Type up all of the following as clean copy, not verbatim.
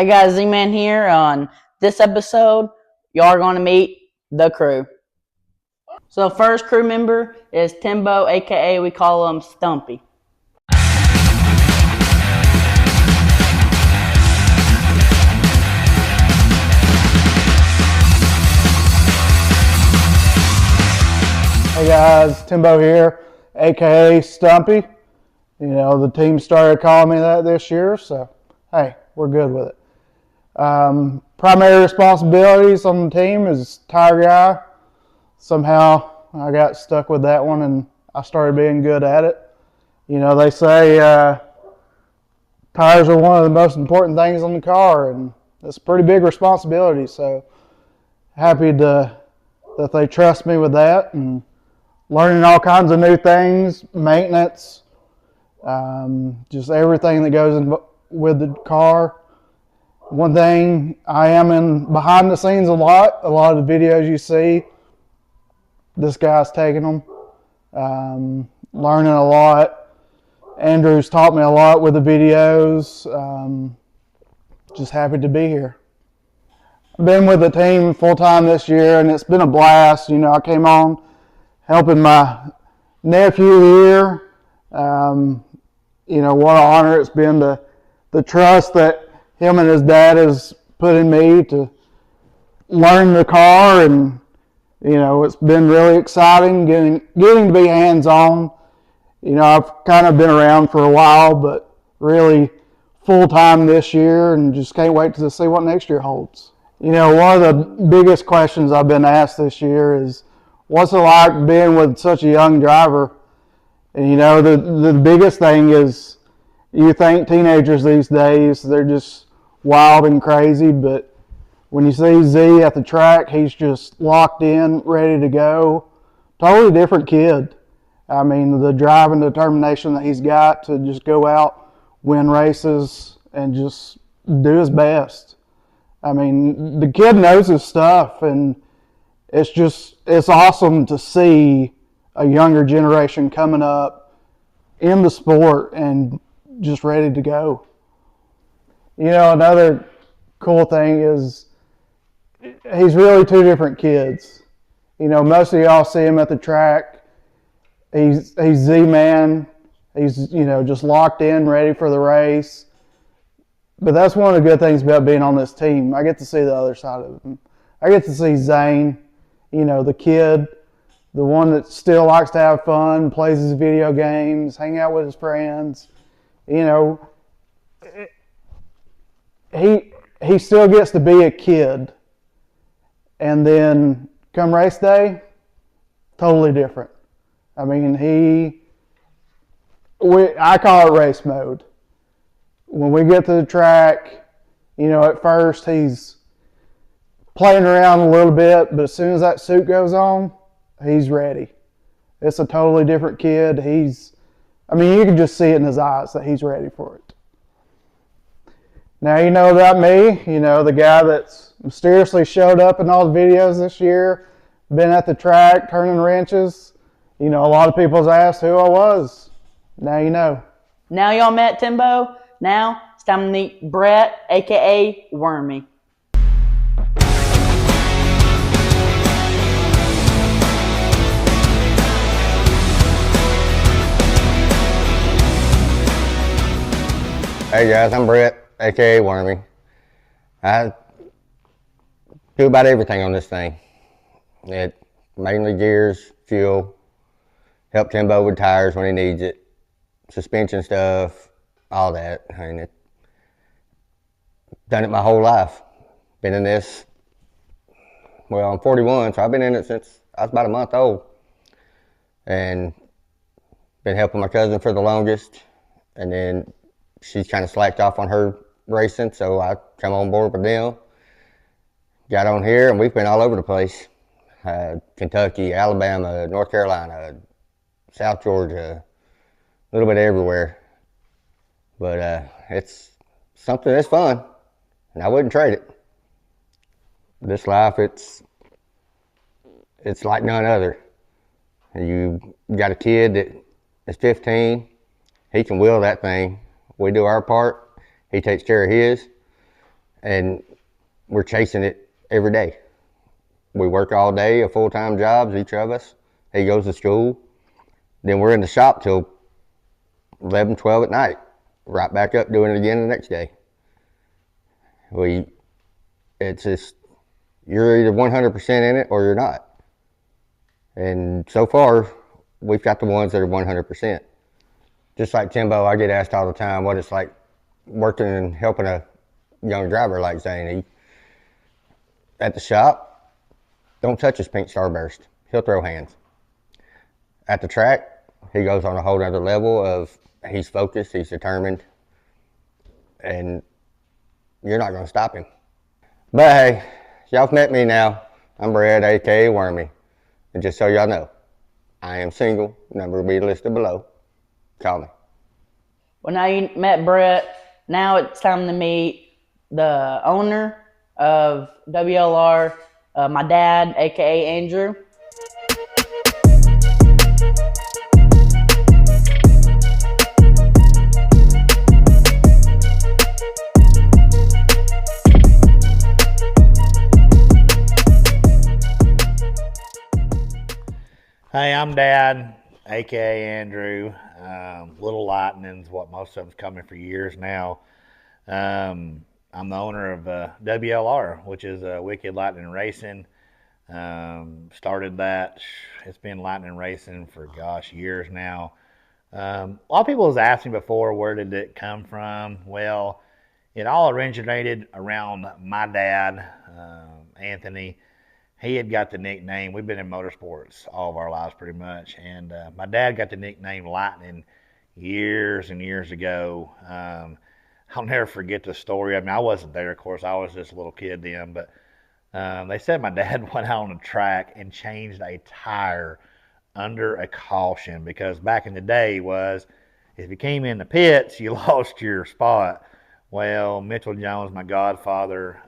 Hey guys, Z-Man here. On this episode, y'all are going to meet the crew. So the first crew member is Timbo, aka we call him Stumpy. Hey guys, Timbo here, aka Stumpy. You know, the team started calling me that this year, so hey, we're good with it. Primary responsibilities on the team is tire guy. Somehow I got stuck with that one and I started being good at it. You know, they say tires are one of the most important things on the car, and it's a pretty big responsibility, so happy that they trust me with that, and learning all kinds of new things, maintenance, just everything that goes in with the car. One thing, I am in behind the scenes a lot. A lot of the videos you see, this guy's taking them. Learning a lot. Andrew's taught me a lot with the videos. Just happy to be here. I've been with the team full time this year, and it's been a blast. You know, I came on helping my nephew here. You know, what an honor it's been to the trust that him and his dad has put in me to learn the car, and you know, it's been really exciting getting to be hands-on. You know, I've kind of been around for a while, but really full-time this year, and just can't wait to see what next year holds. You know, one of the biggest questions I've been asked this year is, what's it like being with such a young driver? And you know, the biggest thing is, you think teenagers these days, they're just wild and crazy, but when you see Z at the track, he's just locked in, ready to go. Totally different kid. I mean, the drive and determination that he's got to just go out, win races, and just do his best. I mean, the kid knows his stuff, and it's awesome to see a younger generation coming up in the sport and just ready to go. You know, another cool thing is he's really two different kids. You know, most of y'all see him at the track. He's Z-Man. He's, you know, just locked in, ready for the race. But that's one of the good things about being on this team. I get to see the other side of him. I get to see Zane, you know, the kid, the one that still likes to have fun, plays his video games, hang out with his friends. You know, he still gets to be a kid. And then come race day, totally different. I mean, I call it race mode. When we get to the track, you know, at first he's playing around a little bit, but as soon as that suit goes on, he's ready. It's a totally different kid. I mean, you can just see it in his eyes that he's ready for it. Now, you know about me, you know, the guy that's mysteriously showed up in all the videos this year, been at the track, turning wrenches. You know, a lot of people's asked who I was. Now you know. Now y'all met Timbo. Now it's time to meet Brett, aka Wormy. Hey guys, I'm Brett, aka Wormy. I do about everything on this thing. It mainly gears, fuel, help Timbo with tires when he needs it, suspension stuff, all that. I mean, done it my whole life. Been in this, well, I'm 41, so I've been in it since I was about a month old. And been helping my cousin for the longest. And then she's kind of slacked off on her racing, so I come on board with them. Got on here, and we've been all over the place. Kentucky, Alabama, North Carolina, South Georgia, a little bit everywhere. But it's something that's fun, and I wouldn't trade it. This life, it's like none other. You got a kid that is 15, he can wheel that thing. We do our part, he takes care of his, and we're chasing it every day. We work all day, a full-time jobs, each of us. He goes to school. Then we're in the shop till 11, 12 at night. Right back up doing it again the next day. It's just, you're either 100% in it or you're not. And so far, we've got the ones that are 100%. Just like Timbo, I get asked all the time what it's like working and helping a young driver like Zane. At the shop, don't touch his pink starburst. He'll throw hands. At the track, he goes on a whole other level of he's focused, he's determined, and you're not going to stop him. But hey, y'all met me now. I'm Brad, aka Wormy. And just so y'all know, I am single. Number will be listed below. Call me. Well, now you met Brett. Now it's time to meet the owner of WLR, my dad, aka Andrew. Hey, I'm Dad, aka Andrew. Little Lightning's what most of them's coming for years now. I'm the owner of WLR, which is Wicked Lightning Racing. Started that. It's been Lightning Racing for years now. A lot of people have asked me before, where did it come from? Well, it all originated around my dad, Anthony. He had got the nickname. We've been in motorsports all of our lives pretty much, and my dad got the nickname Lightning years and years ago. I'll never forget the story. I mean, I wasn't there, of course. I was just a little kid then, but they said my dad went out on the track and changed a tire under a caution, because back in the day was if you came in the pits, you lost your spot. Well, Mitchell Jones, my godfather,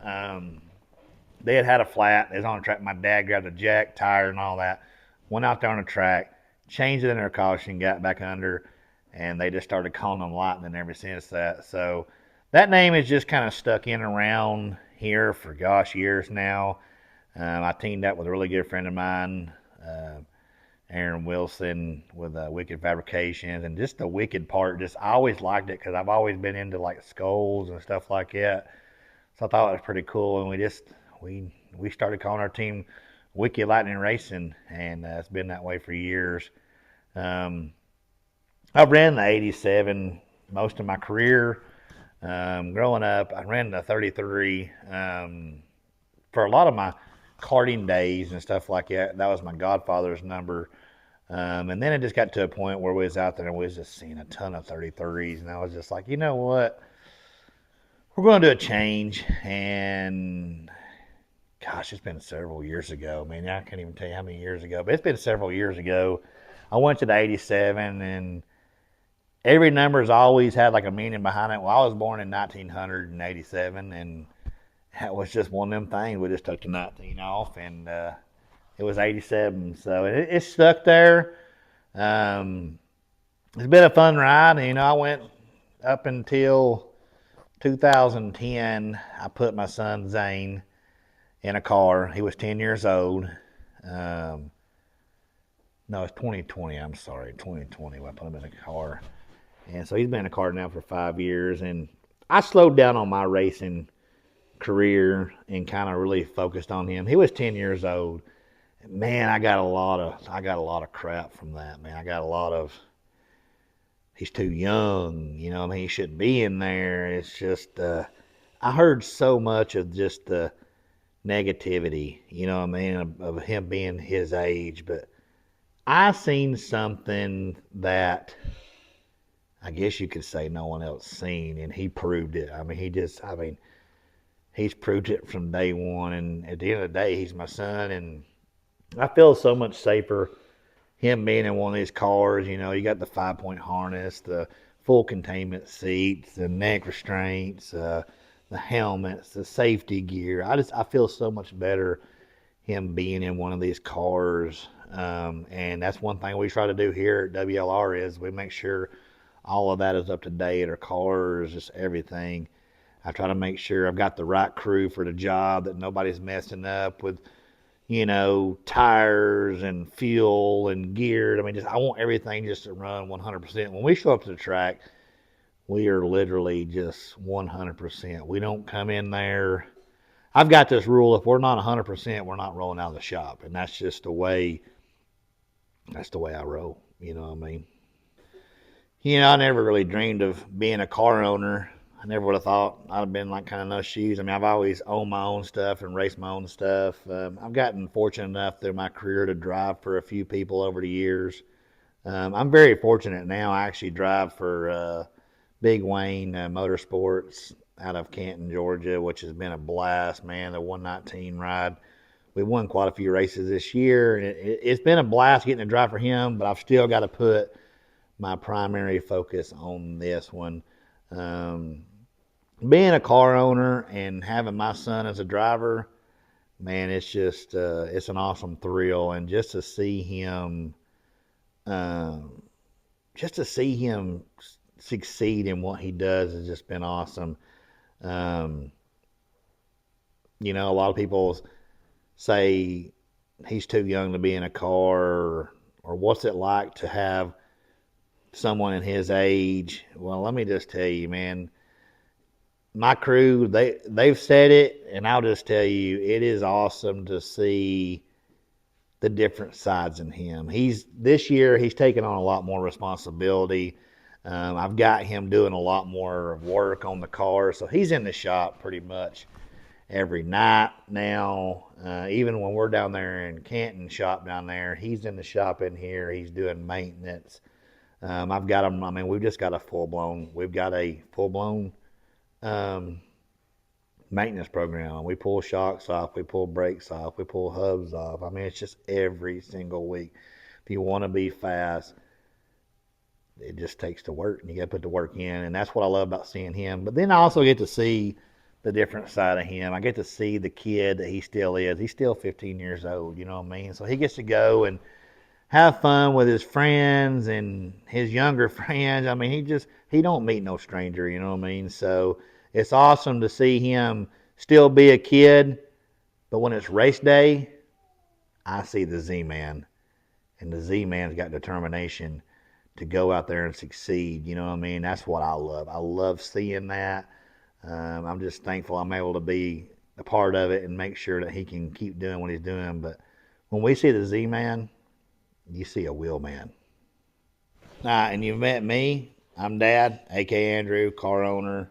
they had a flat. They was on the track. My dad grabbed a jack tire and all that, went out there on the track, changed it in their caution, got back under, and they just started calling them Lightning ever since that. So that name is just kind of stuck in around here for years now. I teamed up with a really good friend of mine, Aaron Wilson, with Wicked Fabrications, and just the Wicked part. Just I always liked it because I've always been into like skulls and stuff like that. So I thought it was pretty cool, and we started calling our team Wicked Lightning Racing, and it's been that way for years. I ran the 87 most of my career. Growing up, I ran the 33 for a lot of my karting days and stuff like that. That was my godfather's number. And then it just got to a point where we was out there and we was just seeing a ton of 33s, and I was just like, you know what? We're going to do a change, and it's been several years ago. I mean, I can't even tell you how many years ago, but it's been several years ago. I went to the 87, and every number's always had like a meaning behind it. Well, I was born in 1987, and that was just one of them things. We just took the 19 off, and it was 87, so it stuck there. It's been a fun ride. I went up until 2010. I put my son Zane in a car. He was 10 years old. No, it's 2020. I'm sorry, 2020. I put him in a car, and so he's been in a car now for 5 years. And I slowed down on my racing career and kind of really focused on him. He was 10 years old. Man, I got a lot of crap from that. Man, I got a lot of, he's too young. I mean, he shouldn't be in there. It's just I heard so much of just the negativity. What I mean, of him being his age. But I seen something that I guess you could say no one else seen, and he proved it. I mean, he's proved it from day one. And at the end of the day, he's my son, and I feel so much safer him being in one of these cars. You got the 5-point harness, the full containment seats, the neck restraints, the helmets, the safety gear. I feel so much better him being in one of these cars. And that's one thing we try to do here at WLR is we make sure all of that is up to date. Our cars, just everything. I try to make sure I've got the right crew for the job, that nobody's messing up with, tires and fuel and gear. I mean, I want everything just to run 100%. When we show up to the track, we are literally just 100%. We don't come in there. I've got this rule: if we're not 100%, we're not rolling out of the shop, and that's just the way. That's the way I roll. You know what I mean? I never really dreamed of being a car owner. I never would have thought I'd have been like kind of no shoes. I mean, I've always owned my own stuff and raced my own stuff. I've gotten fortunate enough through my career to drive for a few people over the years. I'm very fortunate now. I actually drive for Big Wayne Motorsports out of Canton, Georgia, which has been a blast, man. The 119 ride. We won quite a few races this year, and it's been a blast getting to drive for him, but I've still got to put my primary focus on this one. Being a car owner and having my son as a driver, man, it's just it's an awesome thrill, and just to see him, succeed in what he does has just been awesome. Um, a lot of people say he's too young to be in a car, or what's it like to have someone in his age. Well, let me just tell you, man, my crew, they've said it, and I'll just tell you, it is awesome to see the different sides in him. This year he's taken on a lot more responsibility. I've got him doing a lot more work on the car, so he's in the shop pretty much every night now. Even when we're down there in Canton shop down there, he's in the shop in here. He's doing maintenance. I've got him. I mean, we've got a full blown maintenance program. We pull shocks off, we pull brakes off, we pull hubs off. I mean, it's just every single week. If you want to be fast, it just takes the work, and you got to put the work in, and that's what I love about seeing him. But then I also get to see the different side of him. I get to see the kid that he still is. He's still 15 years old, you know what I mean? So he gets to go and have fun with his friends and his younger friends. I mean, he don't meet no stranger, you know what I mean? So it's awesome to see him still be a kid, but when it's race day, I see the Z-Man, and the Z-Man's got determination to go out there and succeed, you know what I mean? That's what I love. I love seeing that. I'm just thankful I'm able to be a part of it and make sure that he can keep doing what he's doing. But when we see the Z-Man, you see a wheel man. And you've met me. I'm Dad, a.k.a. Andrew, car owner.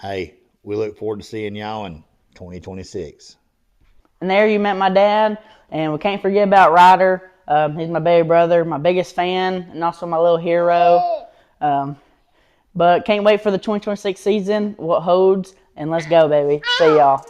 Hey, we look forward to seeing y'all in 2026. And there you met my dad, and we can't forget about Ryder. He's my baby brother, my biggest fan, and also my little hero. But can't wait for the 2026 season, what holds, and let's go, baby. See y'all.